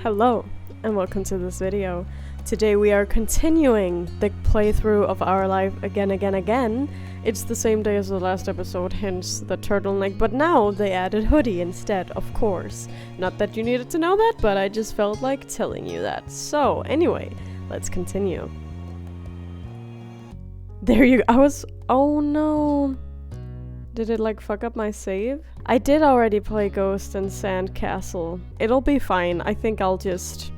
Hello, and welcome to this video. Today we are continuing the playthrough of Our Life again. It's the same day as the last episode, hence the turtleneck, but now they added hoodie instead, of course. Not that you needed to know that, but I just felt like telling you that. So, anyway, let's continue. There you go. Oh no. Did it like fuck up my save? I did already play Ghost and Sandcastle. It'll be fine. I think I'll just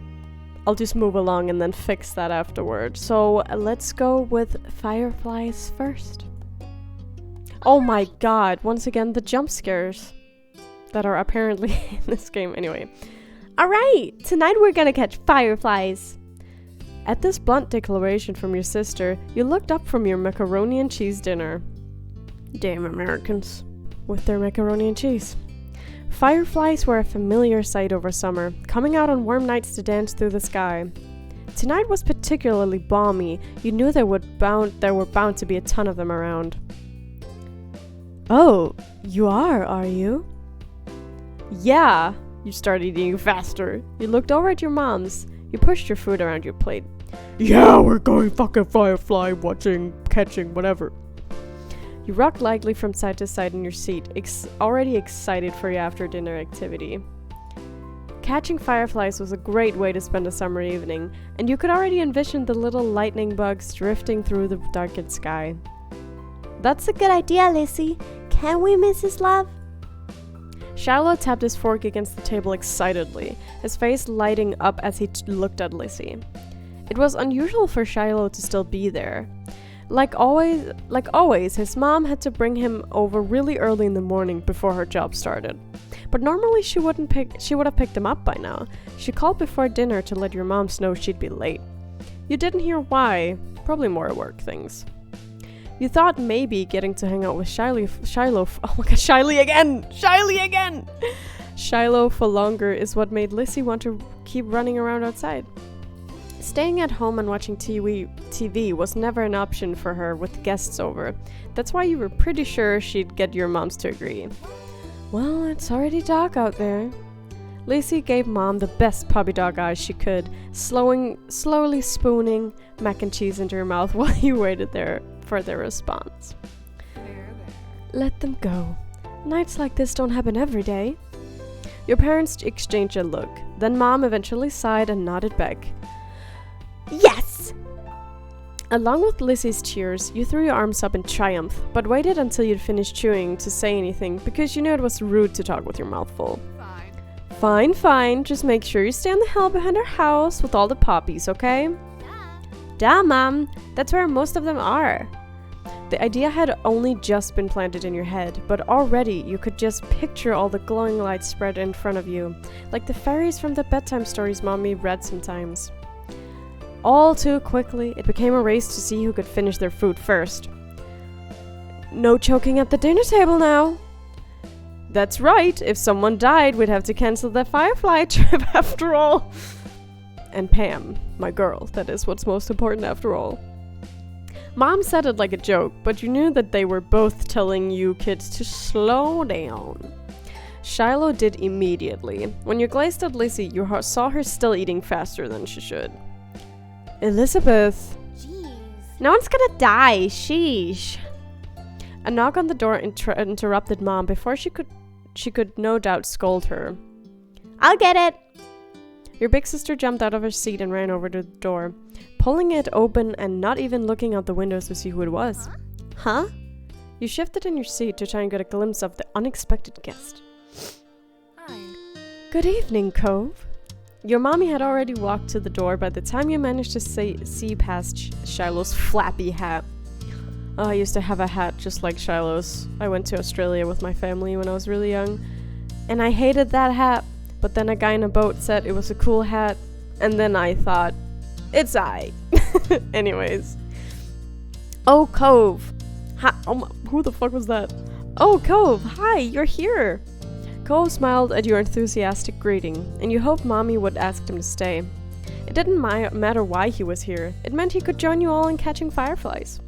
move along and then fix that afterwards. So let's go with Fireflies first. Oh my god, once again the jump scares that are apparently in this game. Anyway. Alright, tonight we're gonna catch fireflies. At this blunt declaration from your sister, you looked up from your macaroni and cheese dinner. Damn Americans. With their macaroni and cheese. Fireflies were a familiar sight over summer, coming out on warm nights to dance through the sky. Tonight was particularly balmy. You knew there were bound to be a ton of them around. Oh, you are you? Yeah. You started eating faster. You looked over at your mom's. You pushed your food around your plate. Yeah, we're going fucking firefly watching, catching, whatever. You rocked lightly from side to side in your seat, already excited for your after-dinner activity. Catching fireflies was a great way to spend a summer evening, and you could already envision the little lightning bugs drifting through the darkened sky. That's a good idea, Lizzie. Can we, Mrs. Love? Shiloh tapped his fork against the table excitedly, his face lighting up as he looked at Lizzie. It was unusual for Shiloh to still be there. Like always, his mom had to bring him over really early in the morning before her job started. But normally she would have picked him up by now. She called before dinner to let your mom know she'd be late. You didn't hear why, probably more work things. You thought maybe getting to hang out with Shiloh oh my god, Shiley again! Shiloh for longer is what made Lizzie want to keep running around outside. Staying at home and watching TV was never an option for her with guests over. That's why you were pretty sure she'd get your moms to agree. Well, it's already dark out there. Lacey gave Mom the best puppy dog eyes she could, slowly spooning mac and cheese into her mouth while you waited there for their response. Let them go. Nights like this don't happen every day. Your parents exchanged a look. Then Mom eventually sighed and nodded back. Yes! Along with Lizzie's cheers, you threw your arms up in triumph, but waited until you'd finished chewing to say anything because you knew it was rude to talk with your mouth full. Fine. Just make sure you stay on the hill behind our house with all the poppies, okay? Duh, Mom. That's where most of them are. The idea had only just been planted in your head, but already you could just picture all the glowing lights spread in front of you, like the fairies from the bedtime stories Mommy read sometimes. All too quickly, it became a race to see who could finish their food first. No choking at the dinner table now! That's right, if someone died, we'd have to cancel the Firefly trip after all. And Pam, my girl, that is what's most important after all. Mom said it like a joke, but you knew that they were both telling you kids to slow down. Shiloh did immediately. When you glanced at Lizzie, you saw her still eating faster than she should. Elizabeth. Jeez. No one's gonna die, sheesh. A knock on the door interrupted Mom before she could no doubt scold her. I'll get it. Your big sister jumped out of her seat and ran over to the door, pulling it open and not even looking out the windows to see who it was. Huh? You shifted in your seat to try and get a glimpse of the unexpected guest. Hi. Good evening, Cove. Your mommy had already walked to the door by the time you managed to see past Shiloh's flappy hat. Oh, I used to have a hat just like Shiloh's. I went to Australia with my family when I was really young, and I hated that hat, but then a guy in a boat said it was a cool hat, and then I thought, it's aight. Anyways. Oh, Cove. Who the fuck was that? Oh, Cove, hi, you're here. Cove smiled at your enthusiastic greeting, and you hoped Mommy would ask him to stay. It didn't matter why he was here. It meant he could join you all in catching fireflies.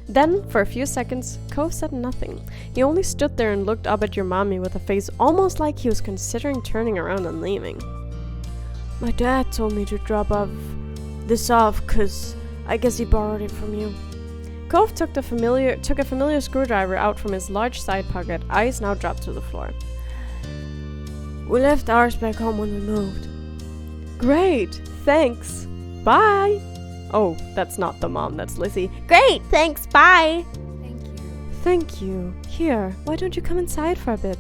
Then, for a few seconds, Cove said nothing. He only stood there and looked up at your mommy with a face almost like he was considering turning around and leaving. My dad told me to drop this off, 'cause I guess he borrowed it from you. Cove took a familiar screwdriver out from his large side pocket, eyes now dropped to the floor. We left ours back home when we moved. Great, thanks. Bye. Oh, that's not the mom, that's Lizzie. Great, thanks, bye. Thank you. Thank you. Here, why don't you come inside for a bit?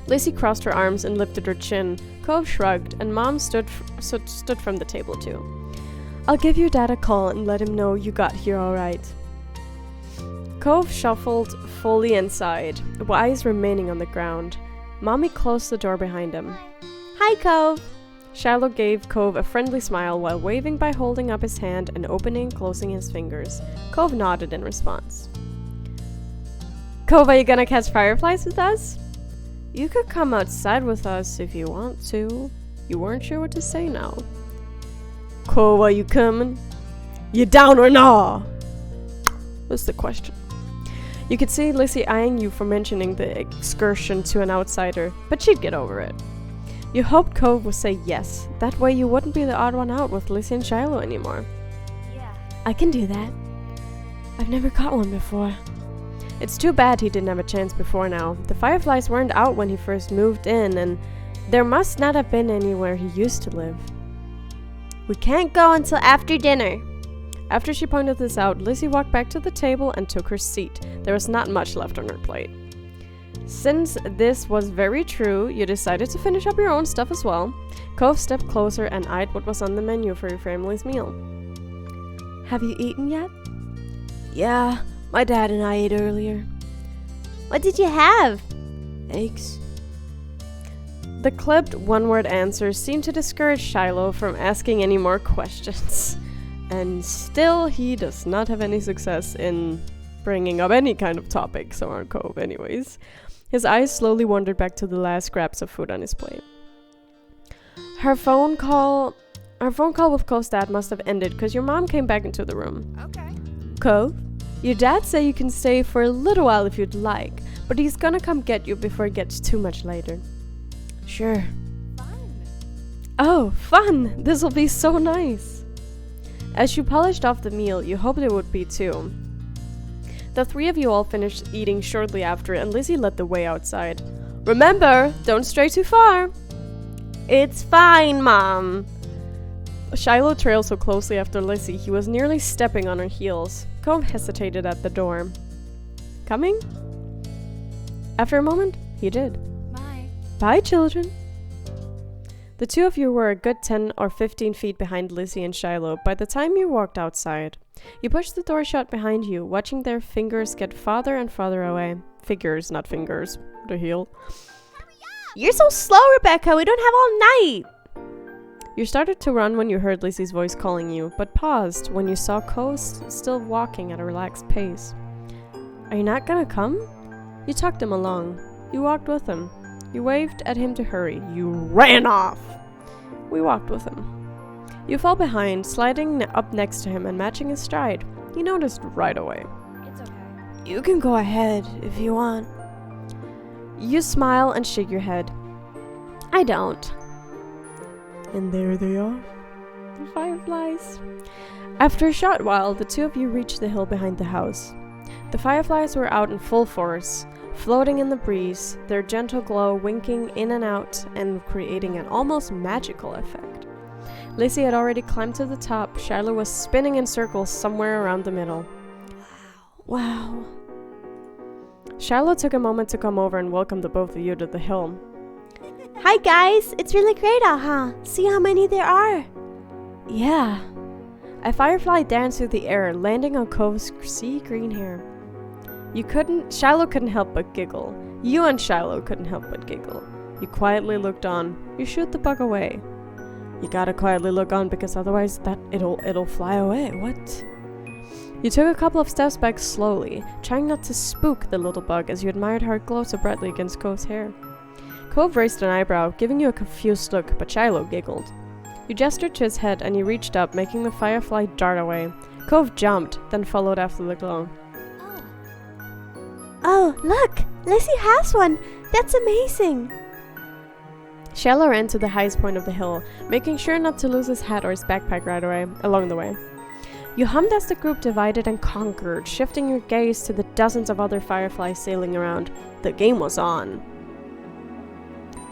Lizzie crossed her arms and lifted her chin. Cove shrugged, and Mom stood from the table too. I'll give your dad a call and let him know you got here all right. Cove shuffled fully inside, eyes remaining on the ground. Mommy closed the door behind him. Hi, Cove. Shiloh gave Cove a friendly smile while waving by holding up his hand and opening and closing his fingers. Cove nodded in response. Cove, are you gonna catch fireflies with us? You could come outside with us if you want to. You weren't sure what to say now. Cove, are you coming? You down or nah? What's the question? You could see Lizzie eyeing you for mentioning the excursion to an outsider, but she'd get over it. You hoped Cove would say yes. That way you wouldn't be the odd one out with Lizzie and Shiloh anymore. Yeah. I can do that. I've never caught one before. It's too bad he didn't have a chance before now. The fireflies weren't out when he first moved in, and there must not have been anywhere he used to live. We can't go until after dinner. After she pointed this out, Lizzie walked back to the table and took her seat. There was not much left on her plate. Since this was very true, you decided to finish up your own stuff as well. Cove stepped closer and eyed what was on the menu for your family's meal. Have you eaten yet? Yeah, my dad and I ate earlier. What did you have? Eggs. The clipped one-word answers seemed to discourage Shiloh from asking any more questions. And still, he does not have any success in bringing up any kind of topics around Cove anyways. His eyes slowly wandered back to the last scraps of food on his plate. Our phone call with Cove's dad must have ended because your mom came back into the room. Okay. Cove, your dad said you can stay for a little while if you'd like, but he's gonna come get you before it gets too much later. Sure. Fun. Oh, fun! This'll be so nice! As you polished off the meal, you hoped it would be too. The three of you all finished eating shortly after, and Lizzie led the way outside. Remember, don't stray too far! It's fine, Mom! Shiloh trailed so closely after Lizzie, he was nearly stepping on her heels. Cove hesitated at the door. Coming? After a moment, he did. Bye. Bye, children! The two of you were a good 10 or 15 feet behind Lizzie and Shiloh by the time you walked outside. You pushed the door shut behind you, watching their fingers get farther and farther away. Figures, not fingers. The heel. You're so slow, Rebecca! We don't have all night! You started to run when you heard Lizzie's voice calling you, but paused when you saw Cove still walking at a relaxed pace. Are you not gonna come? You tucked him along. You walked with him. You waved at him to hurry. You ran off! We walked with him. You fell behind, sliding up next to him and matching his stride. He noticed right away. It's okay. You can go ahead if you want. You smile and shake your head. I don't. And there they are, the fireflies. After a short while, the two of you reached the hill behind the house. The fireflies were out in full force, floating in the breeze, their gentle glow winking in and out and creating an almost magical effect. Lizzie had already climbed to the top. Shiloh was spinning in circles somewhere around the middle. Wow. Shiloh took a moment to come over and welcome the both of you to the hill. Hi guys, it's really great out, huh? See how many there are? Yeah. A firefly danced through the air, landing on Cove's sea green hair. Shiloh couldn't help but giggle. You and Shiloh couldn't help but giggle. You quietly looked on. You shooed the bug away. You gotta quietly look on because otherwise it'll fly away. What? You took a couple of steps back slowly, trying not to spook the little bug as you admired how it glowed so brightly against Cove's hair. Cove raised an eyebrow, giving you a confused look, but Shiloh giggled. You gestured to his head and he reached up, making the firefly dart away. Cove jumped, then followed after the glow. Oh, look! Lizzie has one! That's amazing! Shiloh ran to the highest point of the hill, making sure not to lose his hat or his backpack right away, along the way. You hummed as the group divided and conquered, shifting your gaze to the dozens of other fireflies sailing around. The game was on.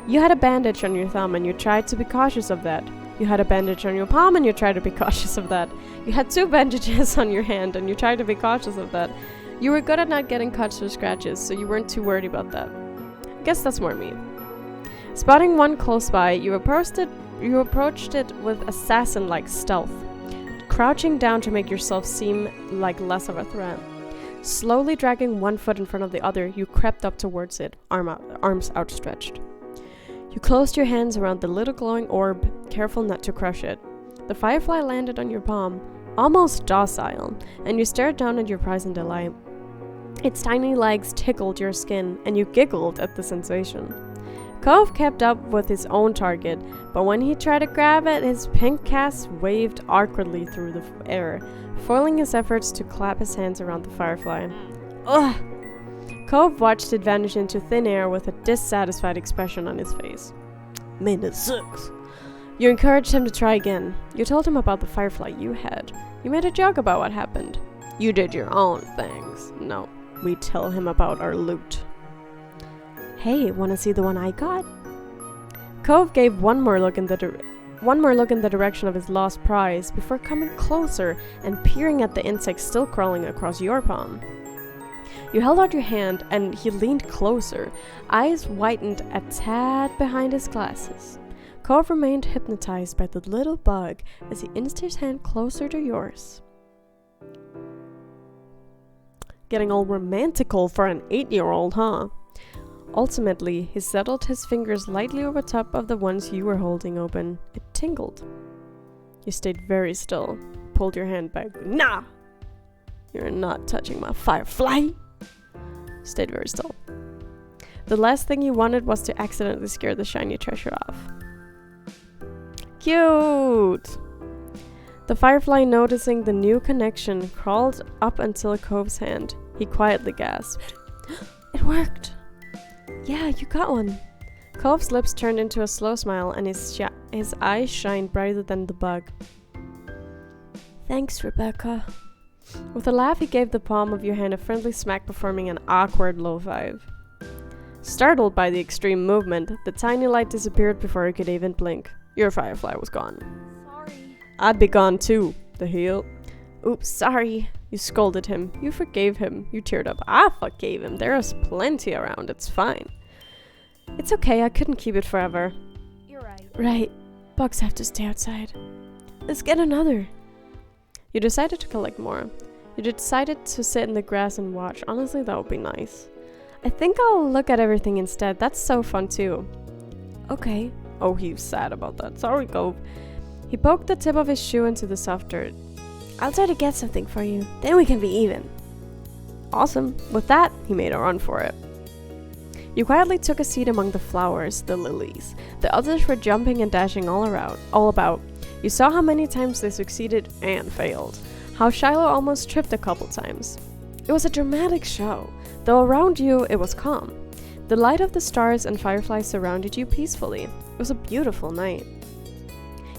You had a bandage on your thumb and you tried to be cautious of that. You had a bandage on your palm and you tried to be cautious of that. You had 2 bandages on your hand and you tried to be cautious of that. You were good at not getting cuts or scratches, so you weren't too worried about that. I guess that's more me. Spotting one close by, you approached it with assassin-like stealth, crouching down to make yourself seem like less of a threat. Slowly dragging one foot in front of the other, you crept up towards it, arms outstretched. You closed your hands around the little glowing orb, careful not to crush it. The firefly landed on your palm, almost docile, and you stared down at your prize in delight. Its tiny legs tickled your skin, and you giggled at the sensation. Cove kept up with his own target, but when he tried to grab it, his pink cast waved awkwardly through the air, foiling his efforts to clap his hands around the firefly. Ugh! Cove watched it vanish into thin air with a dissatisfied expression on his face. Man, this sucks. You encouraged him to try again. You told him about the firefly you had. You made a joke about what happened. You did your own things. No, we tell him about our loot. Hey, wanna see the one I got? Cove gave one more look in the direction of his lost prize before coming closer and peering at the insect still crawling across your palm. You held out your hand and he leaned closer, eyes whitened a tad behind his glasses. Cove remained hypnotized by the little bug as he inched his hand closer to yours. Getting all romantical for an 8-year-old, huh? Ultimately, he settled his fingers lightly over top of the ones you were holding open. It tingled. You stayed very still, pulled your hand back. Nah! You're not touching my firefly! Stayed very still. The last thing you wanted was to accidentally scare the shiny treasure off. Cute! The firefly, noticing the new connection, crawled up until Cove's hand. He quietly gasped. It worked! Yeah, you got one. Cove's lips turned into a slow smile and his eyes shined brighter than the bug. Thanks, Rebecca. With a laugh, he gave the palm of your hand a friendly smack, performing an awkward low five. Startled by the extreme movement, the tiny light disappeared before he could even blink. Your firefly was gone. Sorry. I'd be gone too. The heel. Oops, sorry. You scolded him. You forgave him. You teared up. I forgave him. There's plenty around. It's fine. It's okay. I couldn't keep it forever. You're right. Right. Bugs have to stay outside. Let's get another. You decided to collect more. You decided to sit in the grass and watch. Honestly, that would be nice. I think I'll look at everything instead. That's so fun too. Okay. Oh, he's sad about that. Sorry, Cove. He poked the tip of his shoe into the soft dirt. I'll try to get something for you. Then we can be even. Awesome. With that, he made a run for it. You quietly took a seat among the flowers, the lilies. The others were jumping and dashing all about. You saw how many times they succeeded and failed. How Shiloh almost tripped a couple times. It was a dramatic show, though around you it was calm. The light of the stars and fireflies surrounded you peacefully. It was a beautiful night.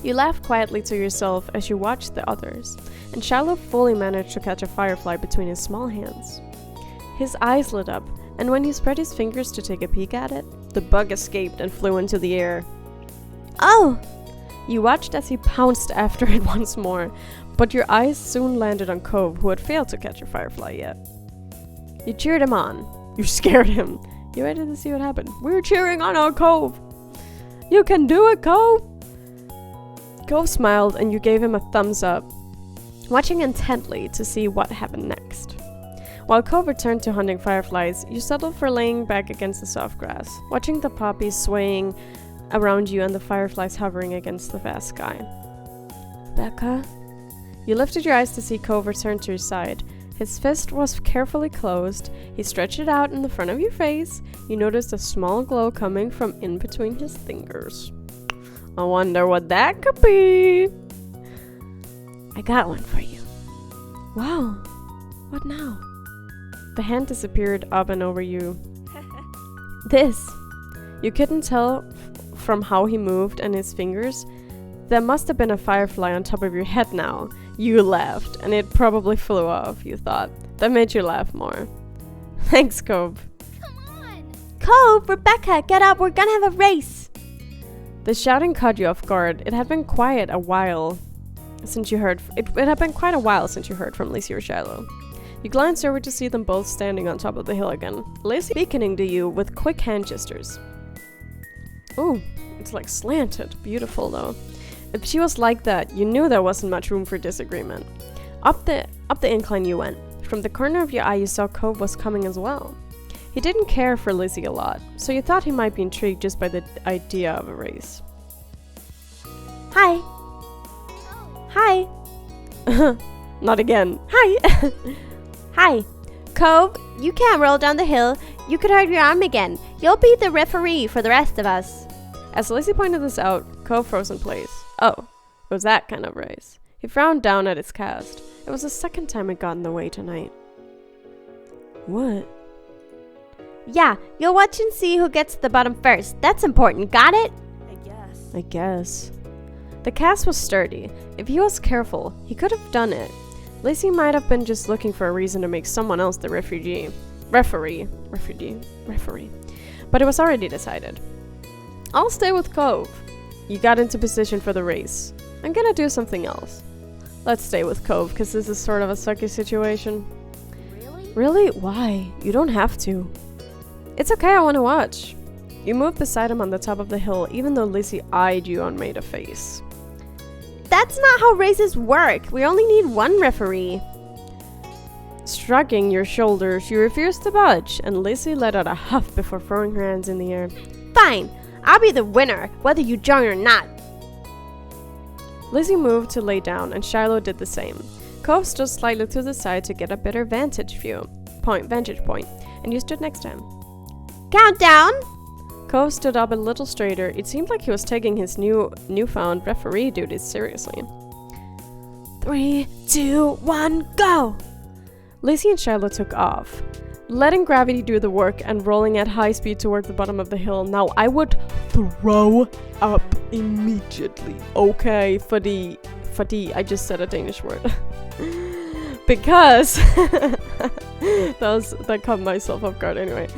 You laughed quietly to yourself as you watched the others, and Shiloh fully managed to catch a firefly between his small hands. His eyes lit up, and when he spread his fingers to take a peek at it, the bug escaped and flew into the air. Oh! You watched as he pounced after it once more, but your eyes soon landed on Cove, who had failed to catch a firefly yet. You cheered him on. You scared him. You waited to see what happened. We're cheering on our Cove! You can do it, Cove! Cove smiled and you gave him a thumbs up, watching intently to see what happened next. While Cove returned to hunting fireflies, you settled for laying back against the soft grass, watching the poppies swaying around you and the fireflies hovering against the vast sky. Becca? You lifted your eyes to see Cove return to your side. His fist was carefully closed. He stretched it out in the front of your face. You noticed a small glow coming from in between his fingers. I wonder what that could be. I got one for you. Wow. What now? The hand disappeared up and over you. This. You couldn't tell from how he moved and his fingers, there must have been a firefly on top of your head now. You laughed, and it probably flew off, you thought. That made you laugh more. Thanks, Cove. Come on! Cove, Rebecca, get up, we're gonna have a race! The shouting caught you off guard. It had been quite a while since you heard from Lacey or Shiloh. You glanced over to see them both standing on top of the hill again, Lacey beckoning to you with quick hand gestures. Ooh, it's like slanted. Beautiful, though. If she was like that, you knew there wasn't much room for disagreement. Up the incline you went. From the corner of your eye, you saw Cove was coming as well. He didn't care for Lizzie a lot, so you thought he might be intrigued just by the idea of a race. Hi. Oh, Hi. Not again. Hi! Hi. Cove, you can't roll down the hill. You could hurt your arm again. You'll be the referee for the rest of us. As Lacey pointed this out, Cove froze in place. Oh, it was that kind of race. He frowned down at his cast. It was the second time it got in the way tonight. What? Yeah, you'll watch and see who gets to the bottom first. That's important, got it? I guess. The cast was sturdy. If he was careful, he could have done it. Lacey might have been just looking for a reason to make someone else the referee. But it was already decided. I'll stay with Cove. You got into position for the race. I'm gonna do something else. Let's stay with Cove, because this is sort of a sucky situation. really? Really? Why? You don't have to. It's okay, I want to watch. You moved beside him on the top of the hill, even though Lacey eyed you and made a face. That's not how races work. We only need one referee. Shrugging your shoulders, you refused to budge, and Lacey let out a huff before throwing her hands in the air. Fine. I'll be the winner, whether you join or not. Lizzie moved to lay down, and Shiloh did the same. Cove stood slightly to the side to get a better vantage point, and you stood next to him. Countdown. Cove stood up a little straighter. It seemed like he was taking his newfound referee duties seriously. 3, 2, 1, go! Lacey and Shiloh took off, letting gravity do the work and rolling at high speed toward the bottom of the hill. Now I would throw up immediately. Okay, fordi I just said a Danish word. Because that caught myself off guard anyway.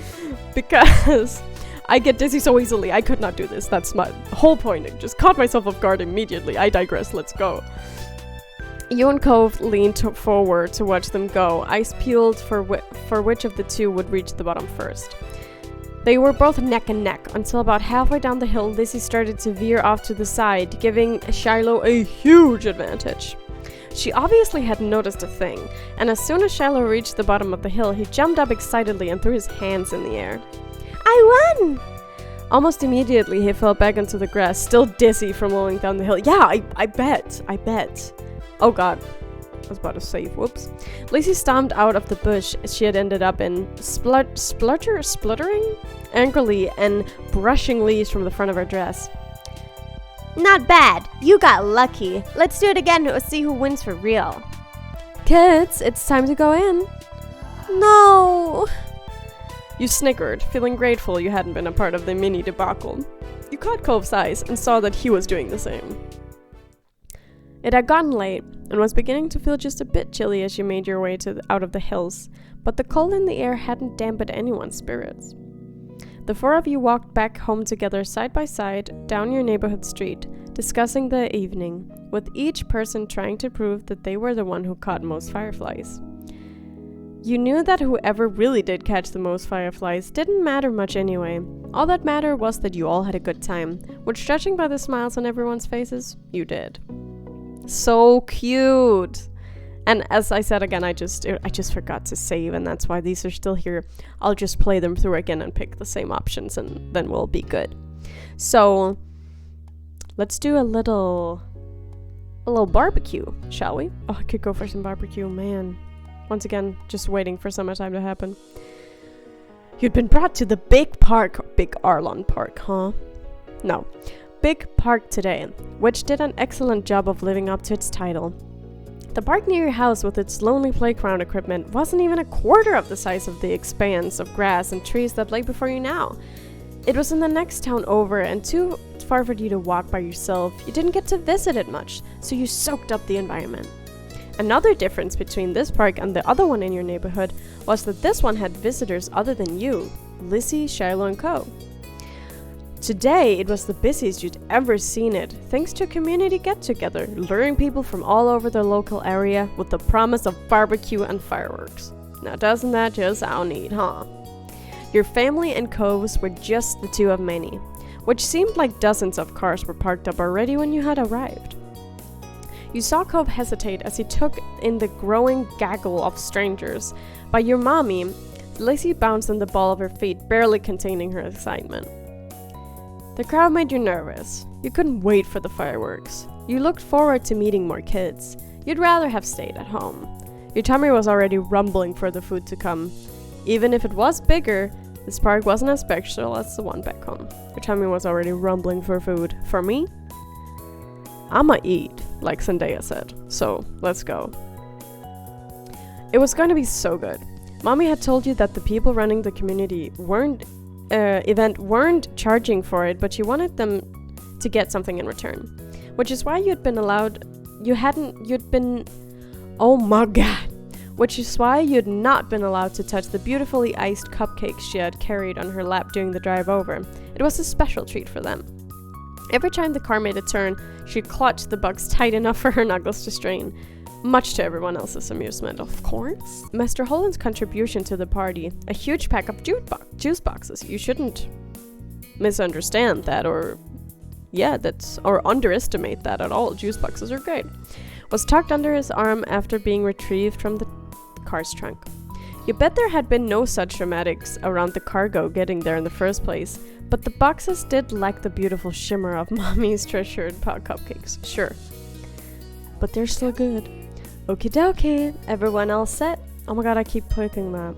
Because I get dizzy so easily. I could not do this. That's my whole point. I just caught myself off guard immediately. I digress. Let's go. You and Cove leaned forward to watch them go. Eyes peeled for which of the two would reach the bottom first. They were both neck and neck until about halfway down the hill, Lizzie started to veer off to the side, giving Shiloh a huge advantage. She obviously hadn't noticed a thing, and as soon as Shiloh reached the bottom of the hill, he jumped up excitedly and threw his hands in the air. I won! Almost immediately, he fell back into the grass, still dizzy from rolling down the hill. Yeah, I bet. Oh god. I was about to say, whoops. Lacey stomped out of the bush she had ended up in, spluttering angrily and brushing leaves from the front of her dress. Not bad. You got lucky. Let's do it again to see who wins for real. Kids, it's time to go in. No. You snickered, feeling grateful you hadn't been a part of the mini debacle. You caught Cove's eyes and saw that he was doing the same. It had gotten late, and was beginning to feel just a bit chilly as you made your way out of the hills, but the cold in the air hadn't dampened anyone's spirits. The four of you walked back home together side by side down your neighborhood street, discussing the evening, with each person trying to prove that they were the one who caught most fireflies. You knew that whoever really did catch the most fireflies didn't matter much anyway. All that mattered was that you all had a good time, which, judging by the smiles on everyone's faces, you did. So cute! And as I said again, I just forgot to save, and that's why these are still here. I'll just play them through again and pick the same options, and then we'll be good. So, let's do a little barbecue, shall we? Oh, I could go for some barbecue, man. Once again, just waiting for summertime to happen. You'd been brought to the Big Arlon Park, huh? No. Big Park today, which did an excellent job of living up to its title. The park near your house with its lonely playground equipment wasn't even a quarter of the size of the expanse of grass and trees that lay before you now. It was in the next town over and too far for you to walk by yourself. You didn't get to visit it much, so you soaked up the environment. Another difference between this park and the other one in your neighborhood was that this one had visitors other than you, Lizzie, Shiloh, and Co. Today, it was the busiest you'd ever seen it, thanks to a community get-together, luring people from all over the local area with the promise of barbecue and fireworks. Now doesn't that just sound neat, huh? Your family and Coves were just the two of many, which seemed like dozens of cars were parked up already when you had arrived. You saw Cove hesitate as he took in the growing gaggle of strangers. By your mommy, Lizzie bounced on the ball of her feet, barely containing her excitement. The crowd made you nervous. You couldn't wait for the fireworks. You looked forward to meeting more kids. You'd rather have stayed at home. Your tummy was already rumbling for the food to come. Even if it was bigger, this park wasn't as special as the one back home. Your tummy was already rumbling for food. For me, I'ma eat, like Zendaya said. So, let's go. It was going to be so good. Mommy had told you that the people running the community event weren't charging for it, but she wanted them to get something in return. Which is why oh my god. Which is why you'd not been allowed to touch the beautifully iced cupcakes she had carried on her lap during the drive over. It was a special treat for them. Every time the car made a turn, she clutched the bugs tight enough for her knuckles to strain. Much to everyone else's amusement, of course. Mr. Holland's contribution to the party, a huge pack of juice boxes. You shouldn't misunderstand that or underestimate that at all. Juice boxes are great. Was tucked under his arm after being retrieved from the car's trunk. You bet there had been no such dramatics around the cargo getting there in the first place, but the boxes did lack the beautiful shimmer of Mommy's treasured pot cupcakes, sure. But they're still good. Okie dokie, everyone else set? Oh my god, I keep clicking that.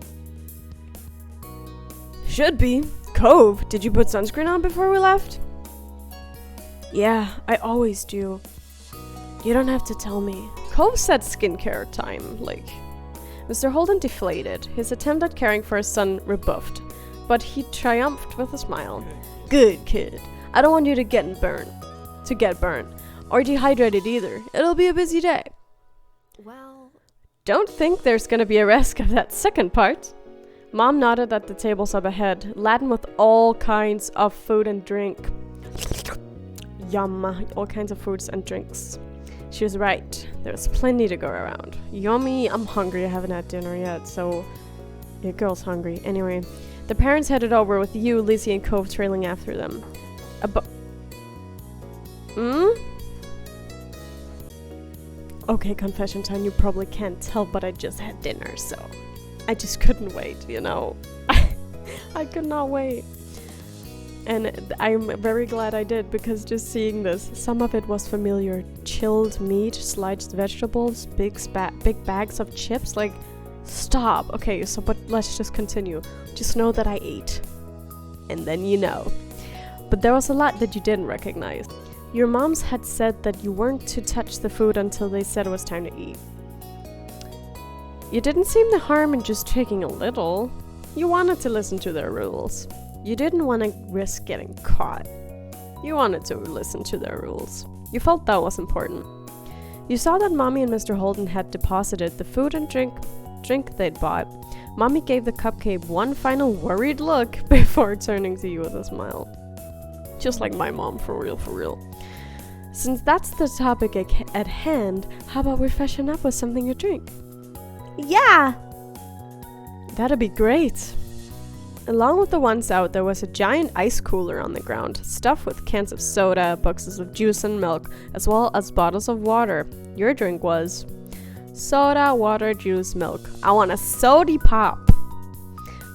Should be. Cove, did you put sunscreen on before we left? Yeah, I always do. You don't have to tell me. Cove said skincare time, like. Mr. Holden deflated, his attempt at caring for his son rebuffed, but he triumphed with a smile. Good kid. I don't want you to get burnt. Or dehydrated either. It'll be a busy day. Well, Don't think there's gonna be a risk of that second part. Mom nodded at the tables up ahead, laden with all kinds of food and drink. Yum, all kinds of foods and drinks. She was right. There's plenty to go around. Yummy, I'm hungry. I haven't had dinner yet, so your girl's hungry. Anyway, the parents headed over with you, Lizzie, and Cove trailing after them. Okay, confession time. You probably can't tell, but I just had dinner, so I just couldn't wait, you know. I could not wait. And I'm very glad I did, because just seeing this, some of it was familiar. Chilled meat, sliced vegetables, big bags of chips, like, stop. Okay, so, but let's just continue. Just know that I ate. And then you know. But there was a lot that you didn't recognize. Your moms had said that you weren't to touch the food until they said it was time to eat. You didn't seem to harm in just taking a little. You wanted to listen to their rules. You didn't want to risk getting caught. You wanted to listen to their rules. You felt that was important. You saw that Mommy and Mr. Holden had deposited the food and drink they'd bought. Mommy gave the cupcake one final worried look before turning to you with a smile. Just like my mom, for real, for real. Since that's the topic at hand, how about we freshen up with something to drink? Yeah! That'd be great. Along with the ones out, there was a giant ice cooler on the ground, stuffed with cans of soda, boxes of juice and milk, as well as bottles of water. Your drink was soda, water, juice, milk. I want a sody pop.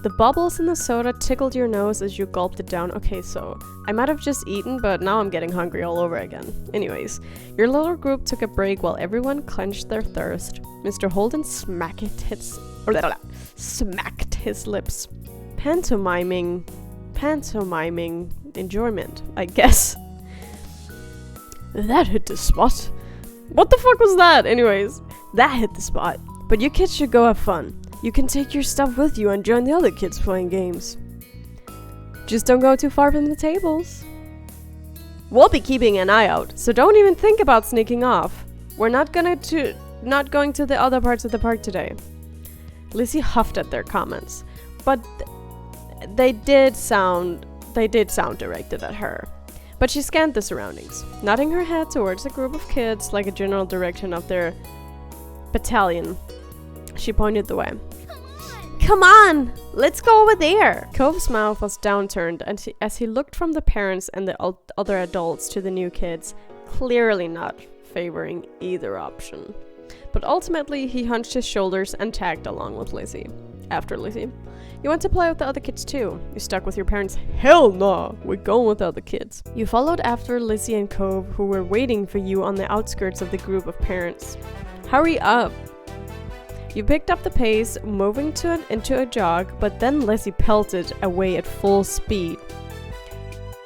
The bubbles in the soda tickled your nose as you gulped it down. Okay, so I might have just eaten, but now I'm getting hungry all over again. Anyways, your little group took a break while everyone clenched their thirst. Mr. Holden smacked his lips. Pantomiming enjoyment, I guess. That hit the spot. What the fuck was that? Anyways, that hit the spot. But you kids should go have fun. You can take your stuff with you and join the other kids playing games. Just don't go too far from the tables. We'll be keeping an eye out, so don't even think about sneaking off. We're not going to the other parts of the park today. Lizzie huffed at their comments, but they did sound directed at her. But she scanned the surroundings, nodding her head towards a group of kids like a general direction of their battalion. She pointed the way. Come on! Let's go over there! Cove's mouth was downturned as he looked from the parents and the other adults to the new kids, clearly not favoring either option. But ultimately, he hunched his shoulders and tagged along with Lizzie. After Lizzie, you went to play with the other kids too. You stuck with your parents. Hell no! We're going with the other kids. You followed after Lizzie and Cove, who were waiting for you on the outskirts of the group of parents. Hurry up! You picked up the pace, moving into a jog, but then Lizzie pelted away at full speed.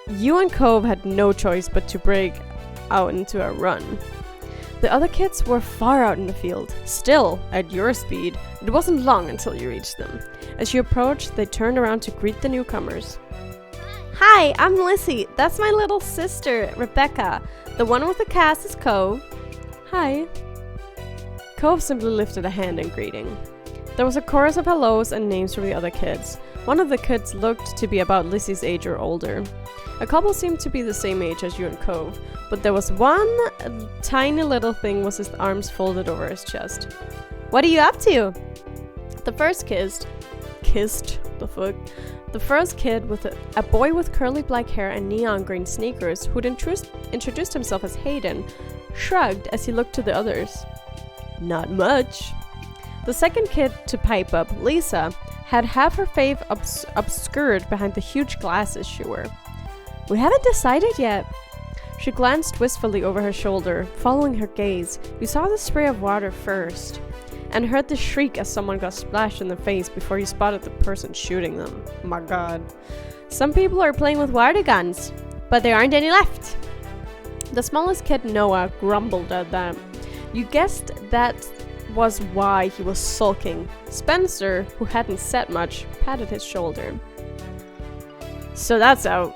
You and Cove had no choice but to break out into a run. The other kids were far out in the field. Still, at your speed, it wasn't long until you reached them. As you approached, they turned around to greet the newcomers. Hi, I'm Lizzie. That's my little sister, Rebecca. The one with the cast is Cove. Hi. Cove simply lifted a hand in greeting. There was a chorus of hellos and names from the other kids. One of the kids looked to be about Lizzie's age or older. A couple seemed to be the same age as you and Cove, but there was one tiny little thing with his arms folded over his chest. What are you up to? The first kid with a boy with curly black hair and neon green sneakers who'd introduced himself as Hayden, shrugged as he looked to the others. Not much. The second kid to pipe up, Lisa, had half her face obscured behind the huge glasses she wore. We haven't decided yet. She glanced wistfully over her shoulder. Following her gaze, you saw the spray of water first, and heard the shriek as someone got splashed in the face before you spotted the person shooting them. My god. Some people are playing with water guns, but there aren't any left. The smallest kid, Noah, grumbled at that. You guessed that was why he was sulking. Spencer, who hadn't said much, patted his shoulder. So that's out.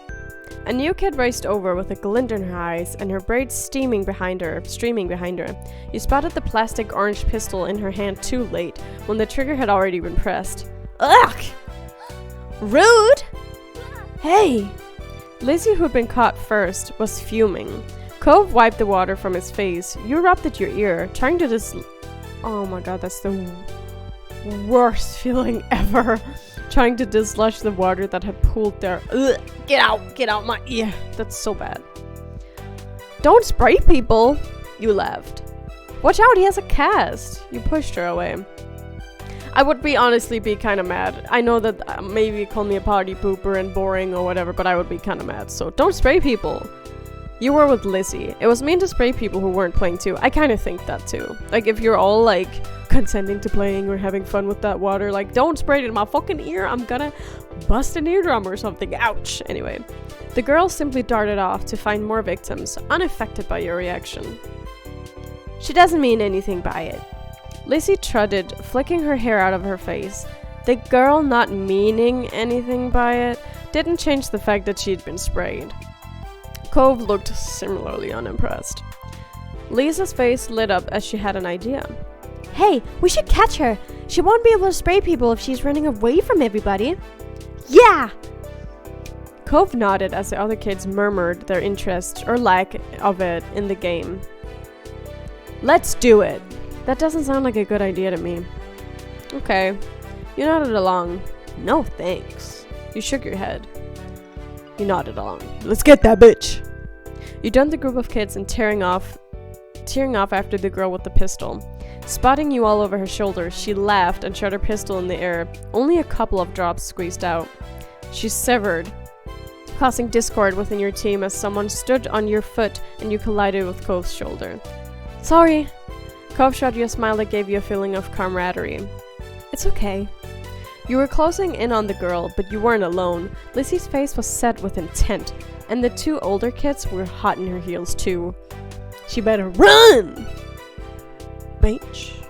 A new kid raced over with a glint in her eyes and her braids streaming behind her. You spotted the plastic orange pistol in her hand too late, when the trigger had already been pressed. Ugh! Rude! Hey! Lizzie, who'd been caught first, was fuming. Cove wiped the water from his face. You rubbed at your ear, trying to Oh my god, that's the worst feeling ever. Trying to dislodge the water that had pooled there. Ugh, get out my ear. That's so bad. Don't spray people, you laughed. Watch out, he has a cast. You pushed her away. I would honestly be kind of mad. I know that maybe call me a party pooper and boring or whatever, but I would be kind of mad. So don't spray people. You were with Lizzie. It was mean to spray people who weren't playing too. I kind of think that too. Like, if you're all, like, consenting to playing or having fun with that water, like, don't spray it in my fucking ear. I'm gonna bust an eardrum or something. Ouch. Anyway, the girl simply darted off to find more victims, unaffected by your reaction. She doesn't mean anything by it. Lizzie trudged, flicking her hair out of her face. The girl not meaning anything by it didn't change the fact that she'd been sprayed. Cove looked similarly unimpressed. Lisa's face lit up as she had an idea. Hey, we should catch her. She won't be able to spray people if she's running away from everybody. Yeah! Cove nodded as the other kids murmured their interest, or lack of it, in the game. Let's do it! That doesn't sound like a good idea to me. Okay. You nodded along. No thanks. You shook your head. You nodded along. Let's get that bitch! You dumped the group of kids and tearing off after the girl with the pistol. Spotting you all over her shoulders, she laughed and shot her pistol in the air. Only a couple of drops squeezed out. She severed, causing discord within your team as someone stood on your foot and you collided with Cove's shoulder. Sorry. Cove shot you a smile that gave you a feeling of camaraderie. It's okay. You were closing in on the girl, but you weren't alone. Lizzie's face was set with intent, and the two older kids were hot in her heels too. She better run! Bitch.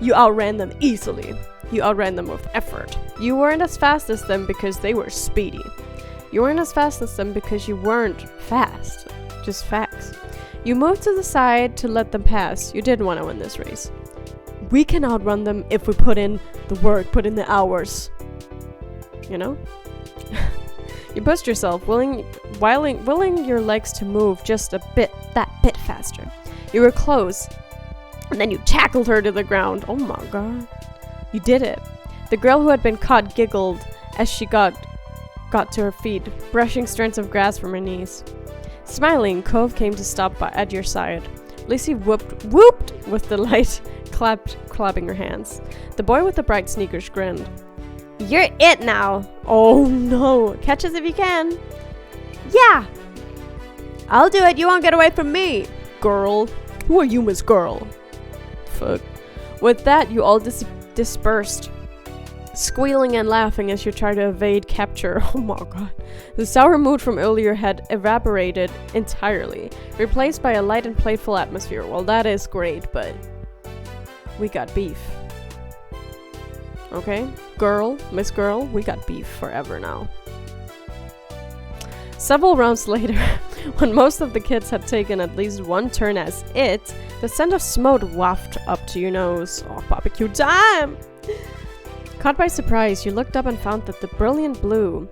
You outran them easily. You outran them with effort. You weren't as fast as them because they were speedy. You weren't as fast as them because you weren't fast. Just facts. You moved to the side to let them pass. You didn't want to win this race. We can outrun them if we put in the work, put in the hours. You know? You pushed yourself, willing your legs to move just that bit faster. You were close, and then you tackled her to the ground. Oh my god. You did it. The girl who had been caught giggled as she got to her feet, brushing strands of grass from her knees. Smiling, Cove came to stop at your side. Lacey whooped with delight, clapping her hands. The boy with the bright sneakers grinned. You're it now. Oh no. Catch us if you can. Yeah. I'll do it. You won't get away from me. Girl. Who are you, Miss Girl? Fuck. With that, you all dispersed, squealing and laughing as you try to evade capture. Oh my god. The sour mood from earlier had evaporated entirely, replaced by a light and playful atmosphere. Well, that is great, but we got beef. Okay? Girl, Miss Girl, we got beef forever now. Several rounds later, when most of the kids had taken at least one turn as it, the scent of smoke wafted up to your nose. Oh, barbecue time! Caught by surprise, you looked up and found that the brilliant blue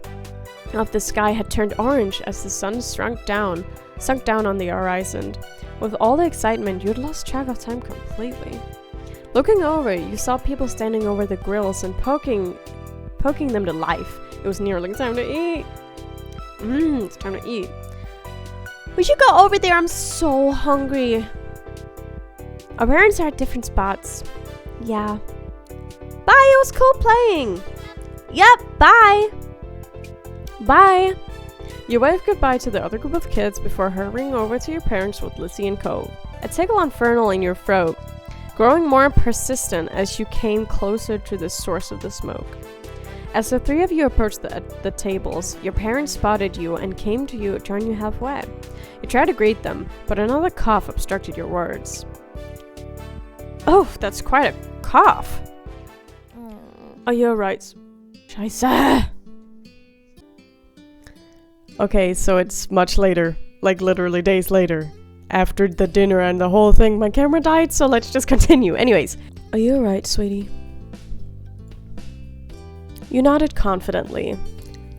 of the sky had turned orange as the sun sunk down on the horizon. With all the excitement, you'd lost track of time completely. Looking over, you saw people standing over the grills and poking them to life. It was nearly time to eat. It's time to eat. We should go over there. I'm so hungry. Our parents are at different spots. Yeah. Bye, it was cool playing. Yep, bye. Bye. You waved goodbye to the other group of kids before hurrying over to your parents with Lizzie and Cove. A tickle infernal in your throat, growing more persistent as you came closer to the source of the smoke. As the three of you approached the tables, your parents spotted you and came to you, join you halfway. You tried to greet them, but another cough obstructed your words. Oh, that's quite a cough. Oh, you're right. Scheiße. Okay, so it's much later, like literally days later. After the dinner and the whole thing, my camera died, so let's just continue. Anyways, are you alright, sweetie? You nodded confidently.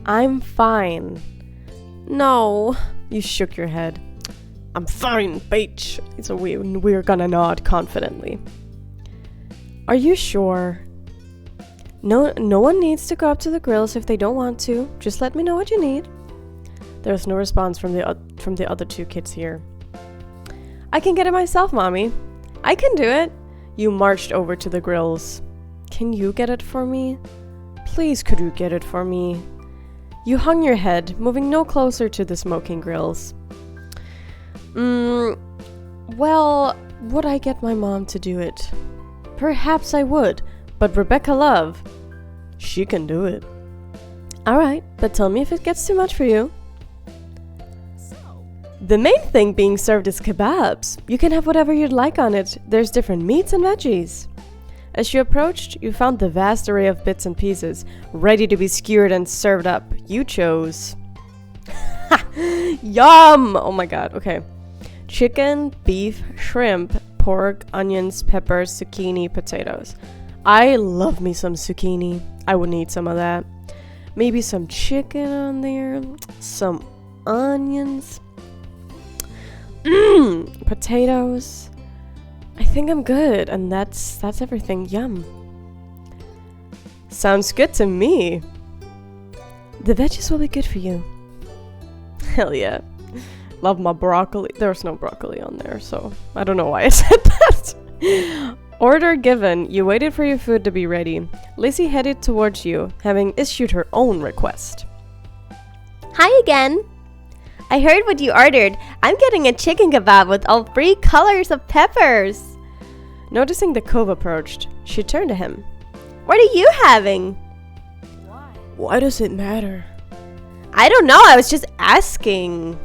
I'm fine. No. You shook your head. I'm fine, bitch. So we're gonna nod confidently. Are you sure? No one needs to go up to the grills if they don't want to. Just let me know what you need. There was no response from the other two kids here. I can get it myself, Mommy. I can do it. You marched over to the grills. Can you get it for me? Please, could you get it for me? You hung your head, moving no closer to the smoking grills. Well, would I get my mom to do it? Perhaps I would, but Rebecca Love, she can do it. Alright, but tell me if it gets too much for you. The main thing being served is kebabs. You can have whatever you'd like on it. There's different meats and veggies. As you approached, you found the vast array of bits and pieces, ready to be skewered and served up. You chose. Yum! Oh my god, okay. Chicken, beef, shrimp, pork, onions, peppers, zucchini, potatoes. I love me some zucchini. I would need some of that. Maybe some chicken on there, some onions. Potatoes. I think I'm good, and that's everything. Yum. Sounds good to me. The veggies will be good for you. Hell yeah. Love my broccoli. There's no broccoli on there, so I don't know why I said that. Order given. You waited for your food to be ready. Lizzie headed towards you, having issued her own request. Hi again. I heard what you ordered. I'm getting a chicken kebab with all 3 colors of peppers. Noticing the Cove approached, she turned to him. What are you having? Why does it matter? I don't know. I was just asking.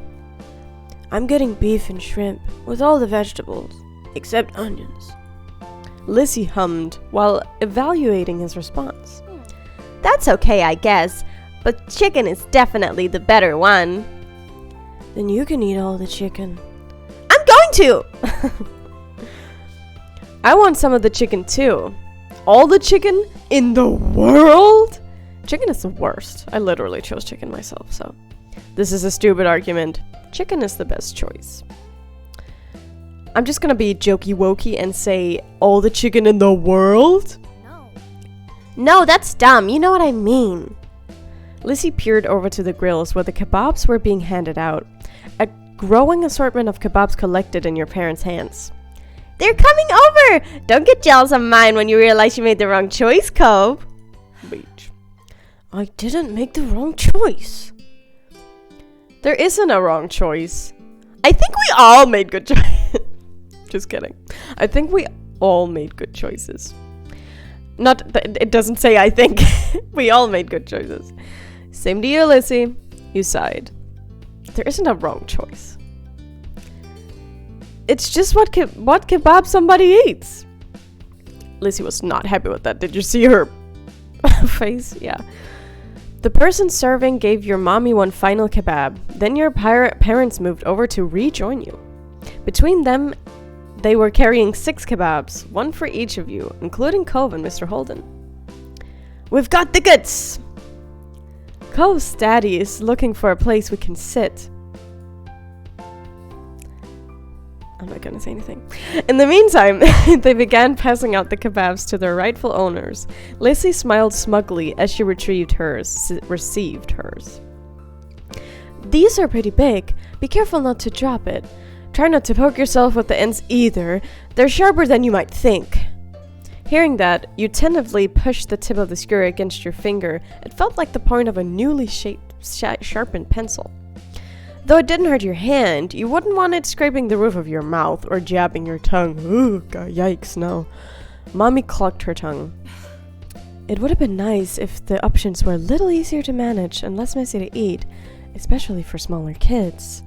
I'm getting beef and shrimp with all the vegetables, except onions. Lizzie hummed while evaluating his response. That's okay, I guess. But chicken is definitely the better one. Then you can eat all the chicken. I'm going to! I want some of the chicken too. All the chicken in the world? Chicken is the worst. I literally chose chicken myself, so. This is a stupid argument. Chicken is the best choice. I'm just gonna be jokey wokey and say all the chicken in the world? No, that's dumb. You know what I mean. Lizzie peered over to the grills where the kebabs were being handed out. A growing assortment of kebabs collected in your parents' hands. They're coming over! Don't get jealous of mine when you realize you made the wrong choice, Cove. Wait. I didn't make the wrong choice. There isn't a wrong choice. I think we all made good choices. Just kidding. I think we all made good choices. Not that it doesn't say I think. We all made good choices. Same to you, Lizzie. You sighed. There isn't a wrong choice. It's just what kebab somebody eats. Lizzie was not happy with that. Did you see her face? Yeah. The person serving gave your mommy one final kebab. Then your parents moved over to rejoin you. Between them, they were carrying 6 kebabs, one for each of you, including Cove and Mr. Holden. We've got the goods! Cove's daddy is looking for a place we can sit. I'm not gonna say anything. In the meantime, they began passing out the kebabs to their rightful owners. Lizzie smiled smugly as she received hers. These are pretty big. Be careful not to drop it. Try not to poke yourself with the ends either. They're sharper than you might think. Hearing that, you tentatively pushed the tip of the skewer against your finger. It felt like the point of a newly sharpened pencil. Though it didn't hurt your hand, you wouldn't want it scraping the roof of your mouth or jabbing your tongue. Ooh, yikes, no. Mommy clucked her tongue. It would have been nice if the options were a little easier to manage and less messy to eat, especially for smaller kids.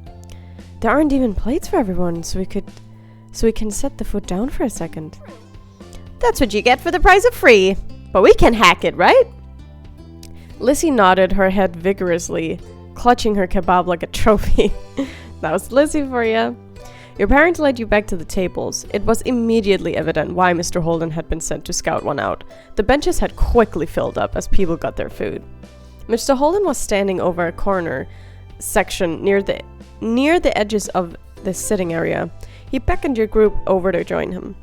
There aren't even plates for everyone, so we can set the food down for a second. That's what you get for the price of free. But we can hack it, right? Lizzie nodded her head vigorously, clutching her kebab like a trophy. That was Lizzie for you. Your parents led you back to the tables. It was immediately evident why Mr. Holden had been sent to scout one out. The benches had quickly filled up as people got their food. Mr. Holden was standing over a corner section near the edges of the sitting area. He beckoned your group over to join him.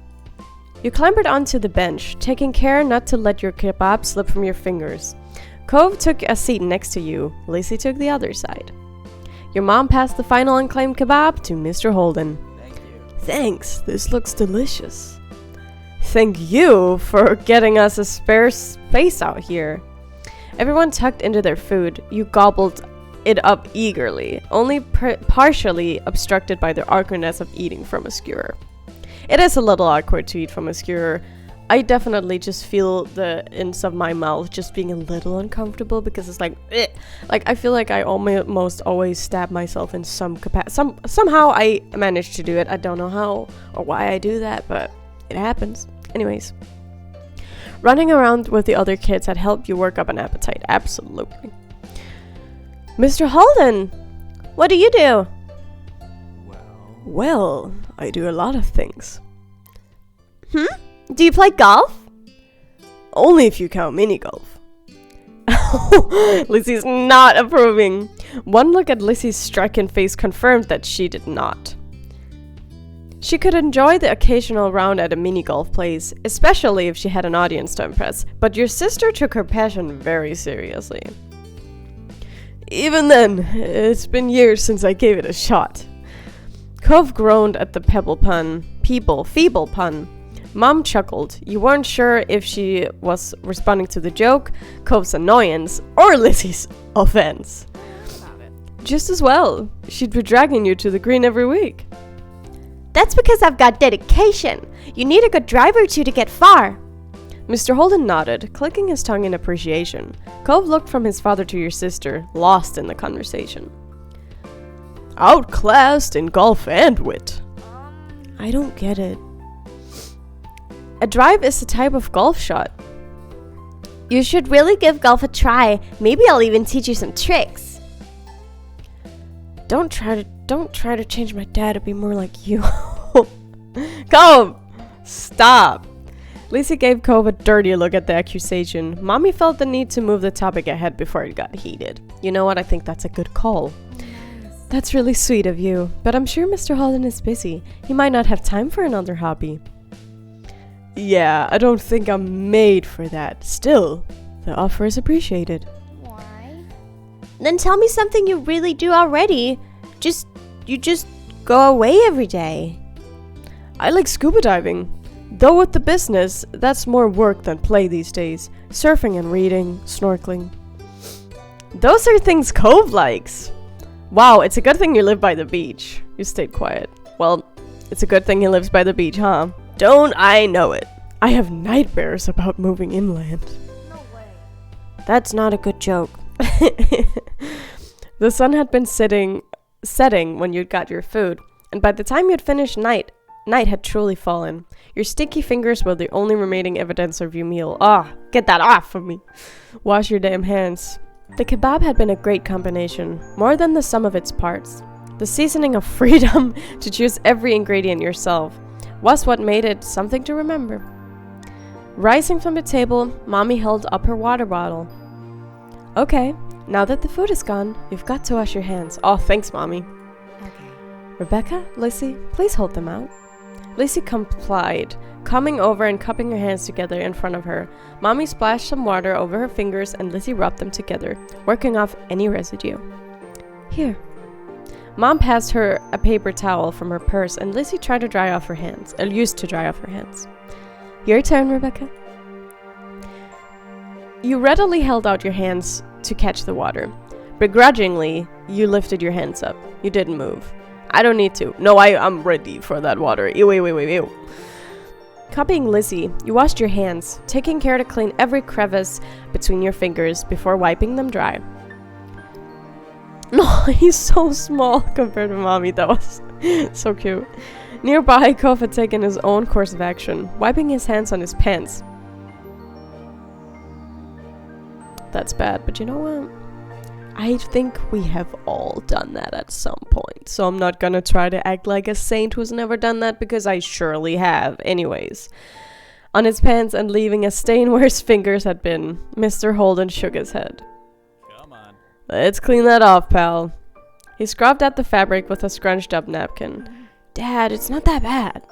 You clambered onto the bench, taking care not to let your kebab slip from your fingers. Cove took a seat next to you. Lizzie took the other side. Your mom passed the final unclaimed kebab to Mr. Holden. Thank you. Thanks, this looks delicious. Thank you for getting us a spare space out here. Everyone tucked into their food. You gobbled it up eagerly, only partially obstructed by the awkwardness of eating from a skewer. It is a little awkward to eat from a skewer. I definitely just feel the ends of my mouth just being a little uncomfortable because it's like, eh. Like I feel like I almost always stab myself in some capacity. Somehow I manage to do it. I don't know how or why I do that, but it happens. Anyways, running around with the other kids had helped you work up an appetite. Absolutely. Mr. Holden, what do you do? Well, I do a lot of things. Do you play golf? Only if you count mini golf. Lizzie's not approving. One look at Lizzie's stricken face confirmed that she did not. She could enjoy the occasional round at a mini golf place, especially if she had an audience to impress, but your sister took her passion very seriously. Even then, it's been years since I gave it a shot. Cove groaned at the feeble pun. Mom chuckled. You weren't sure if she was responding to the joke, Cove's annoyance, or Lizzie's offense. Just as well. She'd be dragging you to the green every week. That's because I've got dedication. You need a good drive or two to get far. Mr. Holden nodded, clicking his tongue in appreciation. Cove looked from his father to your sister, lost in the conversation. Outclassed in golf and wit. I don't get it. A drive is a type of golf shot. You should really give golf a try. Maybe I'll even teach you some tricks. Don't try to change my dad to be more like you. Cove! Stop! Lacey gave Cove a dirty look at the accusation. Mommy felt the need to move the topic ahead before it got heated. You know what? I think that's a good call. That's really sweet of you, but I'm sure Mr. Holden is busy. He might not have time for another hobby. Yeah, I don't think I'm made for that. Still, the offer is appreciated. Why? Then tell me something you really do already. You just go away every day. I like scuba diving. Though with the business, that's more work than play these days. Surfing and reading, snorkeling. Those are things Cove likes. Wow, it's a good thing you live by the beach. You stayed quiet. Well, it's a good thing he lives by the beach, huh? Don't I know it? I have nightmares about moving inland. No way. That's not a good joke. The sun had been setting when you'd got your food, and by the time you'd finished night had truly fallen. Your sticky fingers were the only remaining evidence of your meal. Get that off of me. Wash your damn hands. The kebab had been a great combination, more than the sum of its parts. The seasoning of freedom to choose every ingredient yourself was what made it something to remember. Rising from the table, Mommy held up her water bottle. Okay, now that the food is gone, you've got to wash your hands. Oh, thanks, Mommy. Okay. Rebecca, Lissy, please hold them out. Lissy complied, coming over and cupping her hands together in front of her. Mommy splashed some water over her fingers and Lissy rubbed them together, working off any residue. Here. Mom passed her a paper towel from her purse and Lissy tried to dry off her hands, used to dry off her hands. Your turn, Rebecca. You readily held out your hands to catch the water. Begrudgingly, you lifted your hands up. You didn't move. I don't need to. No, I'm ready for that water. Ew. Copying Lizzie, you washed your hands, taking care to clean every crevice between your fingers before wiping them dry. No, he's so small compared to Mommy. That was so cute. Nearby, Kof had taken his own course of action, wiping his hands on his pants. That's bad, but you know what? I think we have all done that at some point, so I'm not gonna try to act like a saint who's never done that because I surely have. Anyways, on his pants and leaving a stain where his fingers had been, Mr. Holden shook his head. Come on. Let's clean that off, pal. He scrubbed at the fabric with a scrunched up napkin. Dad, it's not that bad.